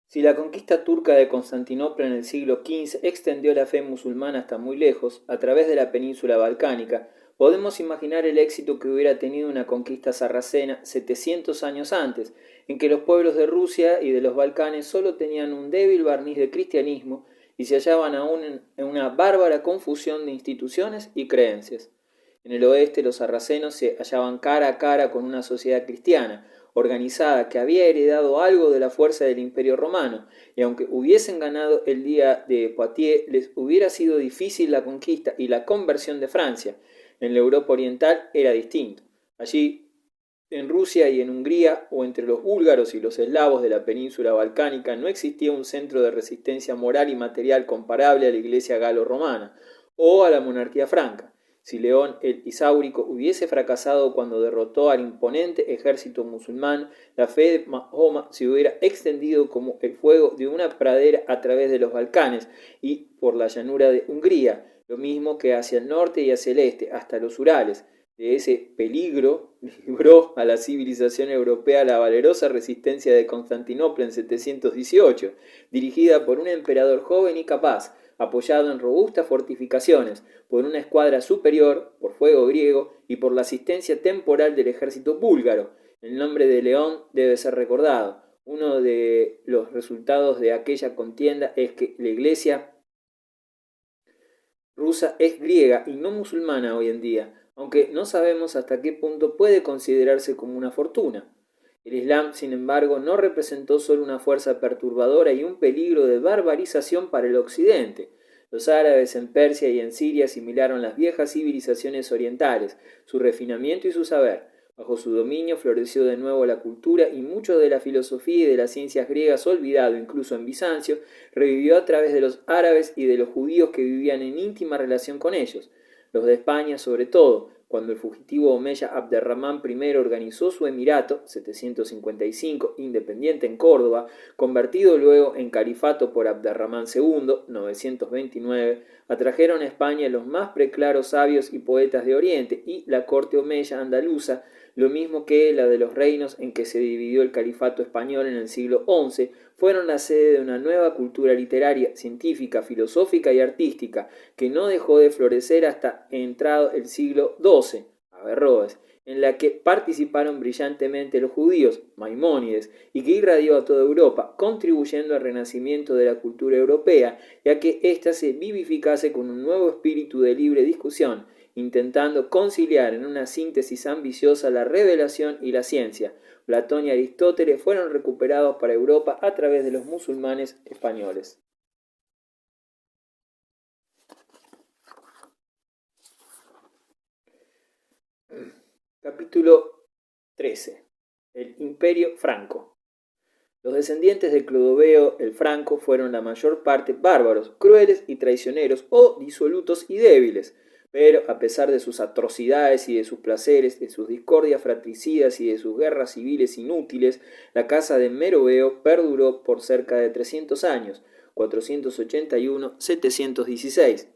Si la conquista turca de Constantinopla en el siglo XV extendió la fe musulmana hasta muy lejos, a través de la península balcánica, podemos imaginar el éxito que hubiera tenido una conquista sarracena 700 años antes, en que los pueblos de Rusia y de los Balcanes solo tenían un débil barniz de cristianismo y se hallaban aún en una bárbara confusión de instituciones y creencias. En el oeste los sarracenos se hallaban cara a cara con una sociedad cristiana, organizada, que había heredado algo de la fuerza del Imperio Romano, y aunque hubiesen ganado el día de Poitiers, les hubiera sido difícil la conquista y la conversión de Francia. En la Europa oriental era distinto. Allí, en Rusia y en Hungría, o entre los búlgaros y los eslavos de la península balcánica, no existía un centro de resistencia moral y material comparable a la iglesia galo-romana o a la monarquía franca. Si León el Isáurico hubiese fracasado cuando derrotó al imponente ejército musulmán, la fe de Mahoma se hubiera extendido como el fuego de una pradera a través de los Balcanes y por la llanura de Hungría, lo mismo que hacia el norte y hacia el este, hasta los Urales. De ese peligro libró a la civilización europea la valerosa resistencia de Constantinopla en 718, dirigida por un emperador joven y capaz, apoyado en robustas fortificaciones, por una escuadra superior, por fuego griego y por la asistencia temporal del ejército búlgaro. El nombre de León debe ser recordado. Uno de los resultados de aquella contienda es que la iglesia rusa es griega y no musulmana hoy en día, aunque no sabemos hasta qué punto puede considerarse como una fortuna. El Islam, sin embargo, no representó solo una fuerza perturbadora y un peligro de barbarización para el occidente. Los árabes en Persia y en Siria asimilaron las viejas civilizaciones orientales, su refinamiento y su saber. Bajo su dominio floreció de nuevo la cultura y mucho de la filosofía y de las ciencias griegas olvidado incluso en Bizancio, revivió a través de los árabes y de los judíos que vivían en íntima relación con ellos. Los de España sobre todo, cuando el fugitivo omeya Abderramán I organizó su emirato, 755, independiente en Córdoba, convertido luego en califato por Abderramán II, 929, atrajeron a España los más preclaros sabios y poetas de Oriente y la corte omeya andaluza, lo mismo que la de los reinos en que se dividió el califato español en el siglo XI, fueron la sede de una nueva cultura literaria, científica, filosófica y artística, que no dejó de florecer hasta entrado el siglo XII, Averroes, en la que participaron brillantemente los judíos, Maimónides, y que irradió a toda Europa, contribuyendo al renacimiento de la cultura europea y a que ésta se vivificase con un nuevo espíritu de libre discusión, intentando conciliar en una síntesis ambiciosa la revelación y la ciencia. Platón y Aristóteles fueron recuperados para Europa a través de los musulmanes españoles. Capítulo 13. El Imperio Franco. Los descendientes de Clodoveo el Franco fueron la mayor parte bárbaros, crueles y traicioneros, o disolutos y débiles. Pero, a pesar de sus atrocidades y de sus placeres, de sus discordias fratricidas y de sus guerras civiles inútiles, la casa de Meroveo perduró por cerca de 300 años, 481-716,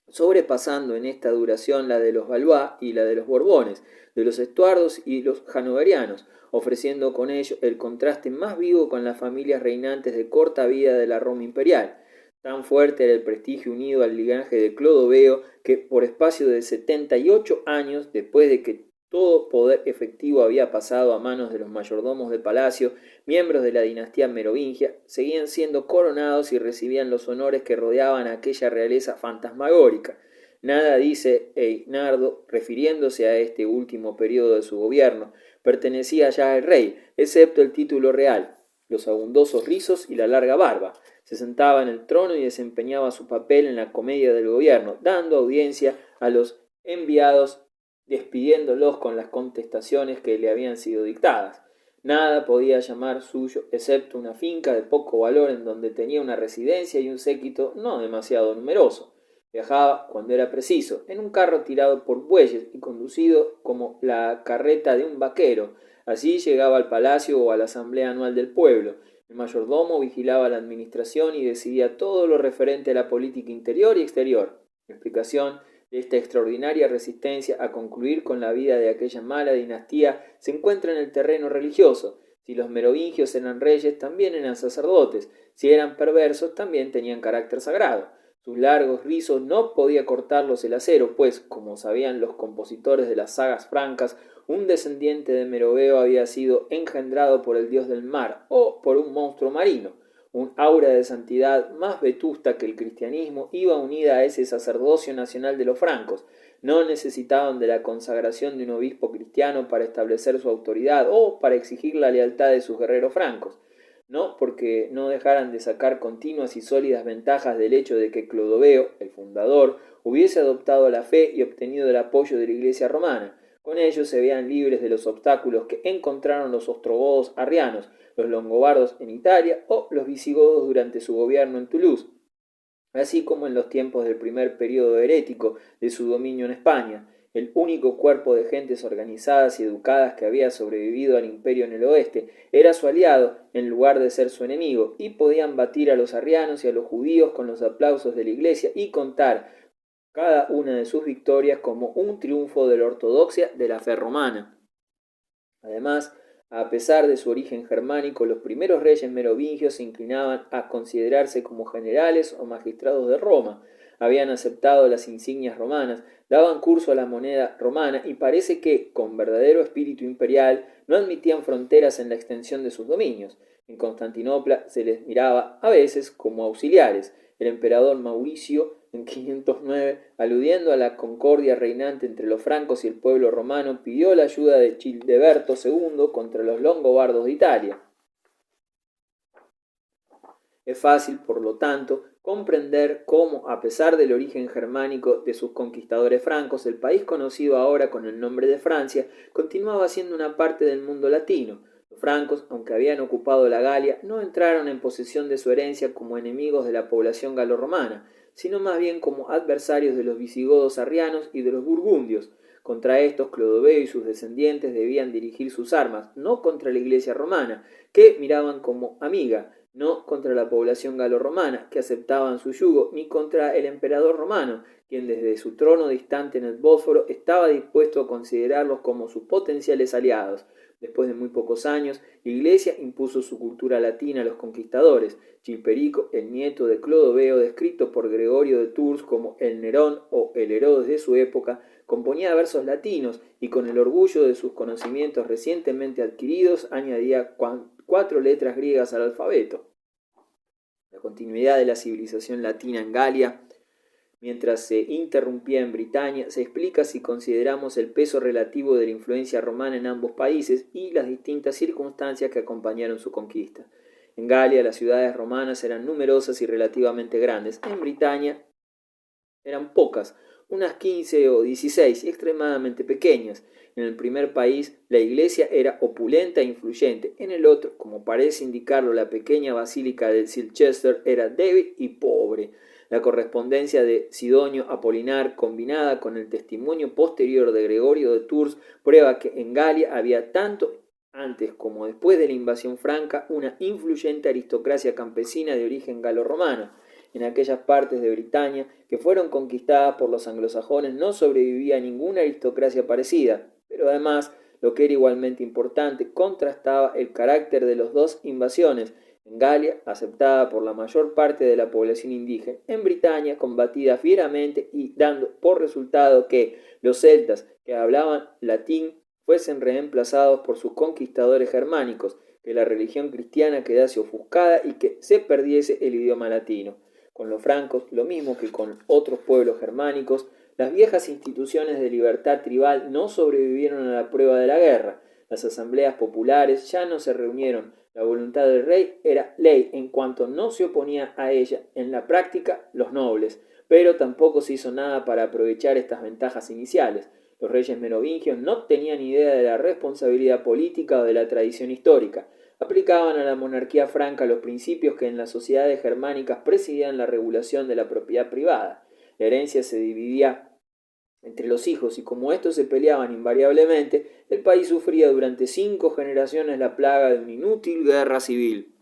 sobrepasando en esta duración la de los Valois y la de los Borbones, de los Estuardos y los Hanoverianos, ofreciendo con ello el contraste más vivo con las familias reinantes de corta vida de la Roma imperial. Tan fuerte era el prestigio unido al linaje de Clodoveo que por espacio de 78 años, después de que todo poder efectivo había pasado a manos de los mayordomos de palacio, miembros de la dinastía merovingia, seguían siendo coronados y recibían los honores que rodeaban a aquella realeza fantasmagórica. Nada dice Eynardo, refiriéndose a este último periodo de su gobierno, pertenecía ya al rey, excepto el título real, los abundosos rizos y la larga barba. Se sentaba en el trono y desempeñaba su papel en la comedia del gobierno, dando audiencia a los enviados, despidiéndolos con las contestaciones que le habían sido dictadas. Nada podía llamar suyo excepto una finca de poco valor en donde tenía una residencia y un séquito no demasiado numeroso. Viajaba, cuando era preciso, en un carro tirado por bueyes y conducido como la carreta de un vaquero. Así llegaba al palacio o a la asamblea anual del pueblo. El mayordomo vigilaba la administración y decidía todo lo referente a la política interior y exterior. La explicación de esta extraordinaria resistencia a concluir con la vida de aquella mala dinastía se encuentra en el terreno religioso. Si los merovingios eran reyes, también eran sacerdotes. Si eran perversos, también tenían carácter sagrado. Sus largos rizos no podía cortarlos el acero, pues, como sabían los compositores de las sagas francas, un descendiente de Meroveo había sido engendrado por el dios del mar o por un monstruo marino. Un aura de santidad más vetusta que el cristianismo iba unida a ese sacerdocio nacional de los francos. No necesitaban de la consagración de un obispo cristiano para establecer su autoridad o para exigir la lealtad de sus guerreros francos. No porque no dejaran de sacar continuas y sólidas ventajas del hecho de que Clodoveo, el fundador, hubiese adoptado la fe y obtenido el apoyo de la Iglesia romana. Con ello se veían libres de los obstáculos que encontraron los ostrogodos arrianos, los longobardos en Italia o los visigodos durante su gobierno en Toulouse, así como en los tiempos del primer período herético de su dominio en España. El único cuerpo de gentes organizadas y educadas que había sobrevivido al imperio en el oeste era su aliado en lugar de ser su enemigo, y podían batir a los arrianos y a los judíos con los aplausos de la iglesia y contar cada una de sus victorias como un triunfo de la ortodoxia de la fe romana. Además, a pesar de su origen germánico, los primeros reyes merovingios se inclinaban a considerarse como generales o magistrados de Roma, habían aceptado las insignias romanas, daban curso a la moneda romana y parece que, con verdadero espíritu imperial, no admitían fronteras en la extensión de sus dominios. En Constantinopla se les miraba a veces como auxiliares. El emperador Mauricio, en 509, aludiendo a la concordia reinante entre los francos y el pueblo romano, pidió la ayuda de Childeberto II contra los longobardos de Italia. Es fácil, por lo tanto, comprender cómo, a pesar del origen germánico de sus conquistadores francos, el país conocido ahora con el nombre de Francia continuaba siendo una parte del mundo latino. Los francos, aunque habían ocupado la Galia, no entraron en posesión de su herencia como enemigos de la población galorromana, sino más bien como adversarios de los visigodos arrianos y de los burgundios. Contra estos, Clodoveo y sus descendientes debían dirigir sus armas, no contra la Iglesia romana, que miraban como amiga, no contra la población galorromana, que aceptaban su yugo, ni contra el emperador romano, quien desde su trono distante en el Bósforo estaba dispuesto a considerarlos como sus potenciales aliados. Después de muy pocos años, la Iglesia impuso su cultura latina a los conquistadores. Chilperico, el nieto de Clodoveo, descrito por Gregorio de Tours como el Nerón o el Herodes de su época, componía versos latinos y con el orgullo de sus conocimientos recientemente adquiridos añadía 4 letras griegas al alfabeto. La continuidad de la civilización latina en Galia, mientras se interrumpía en Britania, se explica si consideramos el peso relativo de la influencia romana en ambos países y las distintas circunstancias que acompañaron su conquista. En Galia las ciudades romanas eran numerosas y relativamente grandes. En Britania eran pocas, unas 15 o 16, extremadamente pequeñas. En el primer país la iglesia era opulenta e influyente. En el otro, como parece indicarlo la pequeña basílica de Silchester, era débil y pobre. La correspondencia de Sidonio Apolinar, combinada con el testimonio posterior de Gregorio de Tours, prueba que en Galia había tanto antes como después de la invasión franca una influyente aristocracia campesina de origen galorromano. En aquellas partes de Britania que fueron conquistadas por los anglosajones no sobrevivía ninguna aristocracia parecida, pero además, lo que era igualmente importante, contrastaba el carácter de las dos invasiones. En Galia, aceptada por la mayor parte de la población indígena; en Britania, combatida fieramente y dando por resultado que los celtas que hablaban latín fuesen reemplazados por sus conquistadores germánicos, que la religión cristiana quedase ofuscada y que se perdiese el idioma latino. Con los francos, lo mismo que con otros pueblos germánicos, las viejas instituciones de libertad tribal no sobrevivieron a la prueba de la guerra. Las asambleas populares ya no se reunieron. La voluntad del rey era ley en cuanto no se oponía a ella en la práctica los nobles, pero tampoco se hizo nada para aprovechar estas ventajas iniciales. Los reyes merovingios no tenían idea de la responsabilidad política o de la tradición histórica. Aplicaban a la monarquía franca los principios que en las sociedades germánicas presidían la regulación de la propiedad privada. La herencia se dividía entre los hijos y como estos se peleaban invariablemente, el país sufría durante 5 generaciones la plaga de una inútil guerra civil.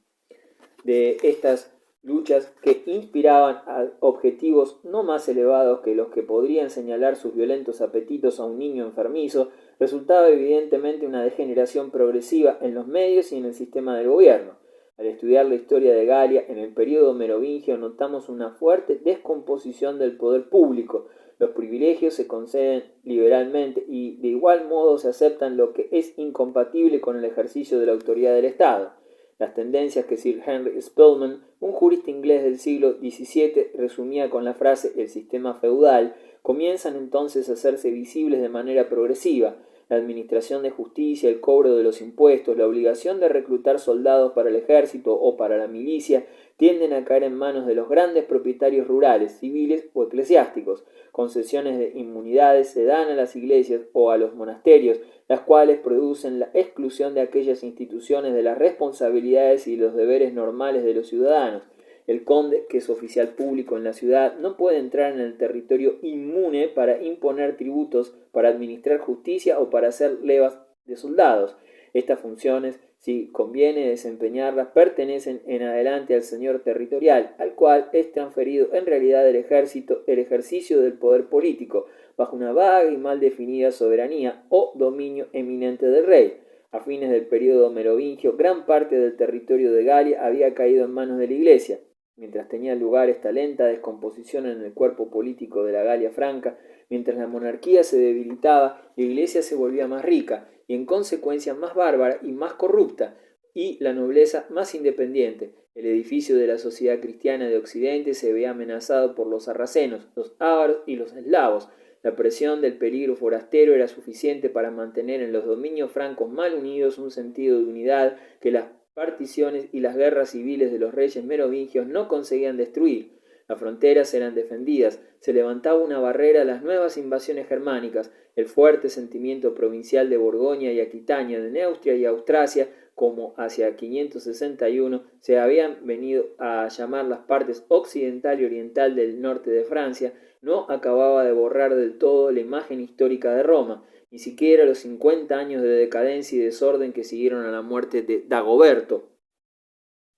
De estas luchas que inspiraban a objetivos no más elevados que los que podrían señalar sus violentos apetitos a un niño enfermizo, resultaba evidentemente una degeneración progresiva en los medios y en el sistema del gobierno. Al estudiar la historia de Galia en el período merovingio notamos una fuerte descomposición del poder público. Los privilegios se conceden liberalmente y de igual modo se aceptan lo que es incompatible con el ejercicio de la autoridad del Estado. Las tendencias que Sir Henry Spelman, un jurista inglés del siglo XVII, resumía con la frase «el sistema feudal», comienzan entonces a hacerse visibles de manera progresiva. La administración de justicia, el cobro de los impuestos, la obligación de reclutar soldados para el ejército o para la milicia tienden a caer en manos de los grandes propietarios rurales, civiles o eclesiásticos. Concesiones de inmunidades se dan a las iglesias o a los monasterios, las cuales producen la exclusión de aquellas instituciones de las responsabilidades y los deberes normales de los ciudadanos. El conde, que es oficial público en la ciudad, no puede entrar en el territorio inmune para imponer tributos, para administrar justicia o para hacer levas de soldados. Estas funciones, si conviene desempeñarlas, pertenecen en adelante al señor territorial, al cual es transferido en realidad el ejercicio del poder político, bajo una vaga y mal definida soberanía o dominio eminente del rey. A fines del período merovingio, gran parte del territorio de Galia había caído en manos de la Iglesia. Mientras tenía lugar esta lenta descomposición en el cuerpo político de la Galia franca, mientras la monarquía se debilitaba, la Iglesia se volvía más rica y en consecuencia más bárbara y más corrupta, y la nobleza más independiente. El edificio de la sociedad cristiana de Occidente se veía amenazado por los sarracenos, los ávaros y los eslavos. La presión del peligro forastero era suficiente para mantener en los dominios francos mal unidos un sentido de unidad que las particiones y las guerras civiles de los reyes merovingios no conseguían destruir. Las fronteras eran defendidas, se levantaba una barrera a las nuevas invasiones germánicas, el fuerte sentimiento provincial de Borgoña y Aquitania, de Neustria y Austrasia, como hacia 561 se habían venido a llamar las partes occidental y oriental del norte de Francia, no acababa de borrar del todo la imagen histórica de Roma, ni siquiera los 50 años de decadencia y desorden que siguieron a la muerte de Dagoberto,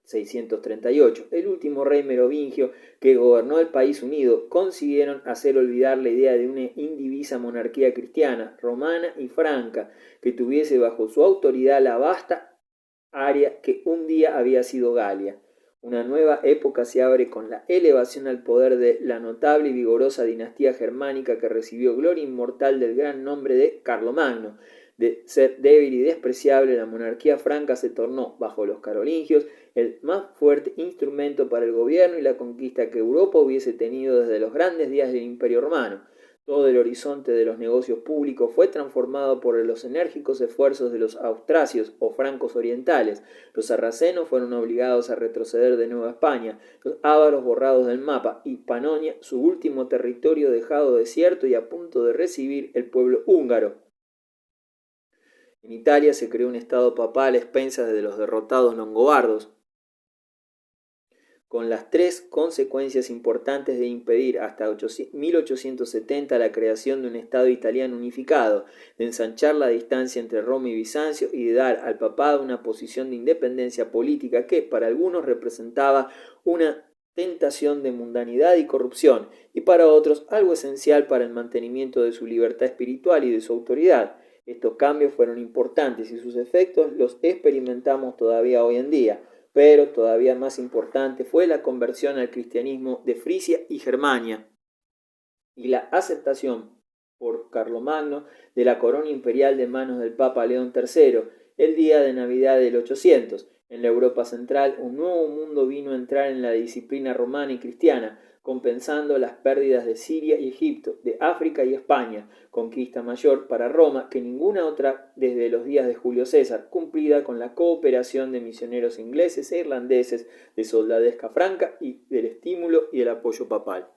638, el último rey merovingio que gobernó el país unido, consiguieron hacer olvidar la idea de una indivisa monarquía cristiana, romana y franca, que tuviese bajo su autoridad la vasta área que un día había sido Galia. Una nueva época se abre con la elevación al poder de la notable y vigorosa dinastía germánica que recibió gloria inmortal del gran nombre de Carlomagno. De ser débil y despreciable, la monarquía franca se tornó, bajo los carolingios, el más fuerte instrumento para el gobierno y la conquista que Europa hubiese tenido desde los grandes días del Imperio Romano. Todo el horizonte de los negocios públicos fue transformado por los enérgicos esfuerzos de los austrasios o francos orientales. Los sarracenos fueron obligados a retroceder de Nueva España, los ávaros borrados del mapa y Panonia, su último territorio dejado desierto y a punto de recibir el pueblo húngaro. En Italia se creó un estado papal a expensas de los derrotados longobardos, con las tres consecuencias importantes de impedir hasta 1870 la creación de un Estado italiano unificado, de ensanchar la distancia entre Roma y Bizancio y de dar al papado una posición de independencia política que para algunos representaba una tentación de mundanidad y corrupción, y para otros algo esencial para el mantenimiento de su libertad espiritual y de su autoridad. Estos cambios fueron importantes y sus efectos los experimentamos todavía hoy en día. Pero todavía más importante fue la conversión al cristianismo de Frisia y Germania y la aceptación por Carlomagno de la corona imperial de manos del Papa León III el día de Navidad del 800. En la Europa central, un nuevo mundo vino a entrar en la disciplina romana y cristiana, compensando las pérdidas de Siria y Egipto, de África y España, conquista mayor para Roma que ninguna otra desde los días de Julio César, cumplida con la cooperación de misioneros ingleses e irlandeses, de soldadesca franca y del estímulo y el apoyo papal.